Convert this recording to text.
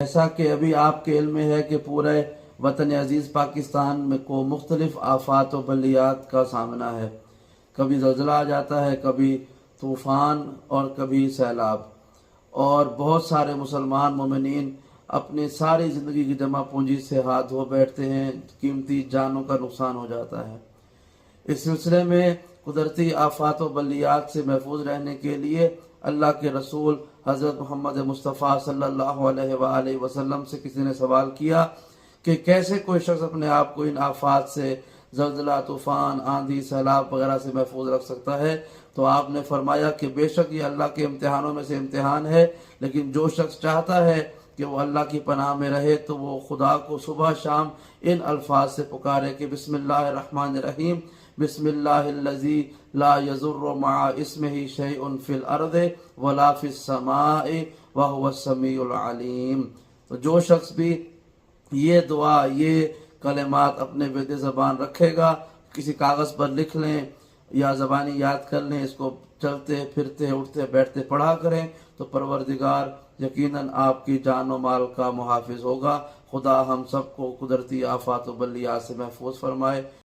جیسا کہ ابھی آپ کے علم میں ہے کہ پورے وطن عزیز پاکستان میں کو مختلف آفات و بلیات کا سامنا ہے. کبھی زلزلہ آ جاتا ہے، کبھی طوفان اور کبھی سیلاب، اور بہت سارے مسلمان مومنین اپنی ساری زندگی کی جمع پونجی سے ہاتھ دھو بیٹھتے ہیں، قیمتی جانوں کا نقصان ہو جاتا ہے. اس سلسلے میں قدرتی آفات و بلیات سے محفوظ رہنے کے لیے اللہ کے رسول حضرت محمد مصطفیٰ صلی اللہ علیہ وآلہ وسلم سے کسی نے سوال کیا کہ کیسے کوئی شخص اپنے آپ کو ان آفات سے، زلزلہ، طوفان، آندھی، سیلاب وغیرہ سے محفوظ رکھ سکتا ہے. تو آپ نے فرمایا کہ بے شک یہ اللہ کے امتحانوں میں سے امتحان ہے، لیکن جو شخص چاہتا ہے کہ وہ اللہ کی پناہ میں رہے تو وہ خدا کو صبح شام ان الفاظ سے پکارے کہ بسم اللہ الرحمن الرحیم، بسم اللہ الذی لا یضر مع اسمہ شیء فی الارض ولا فی السماء وہو السمیع العلیم. تو جو شخص بھی یہ دعا، یہ کلمات اپنے بیت زبان رکھے گا، کسی کاغذ پر لکھ لیں یا زبانی یاد کر لیں، اس کو چلتے پھرتے اٹھتے بیٹھتے پڑھا کریں، تو پروردگار یقیناً آپ کی جان و مال کا محافظ ہوگا. خدا ہم سب کو قدرتی آفات و بلیات سے محفوظ فرمائے.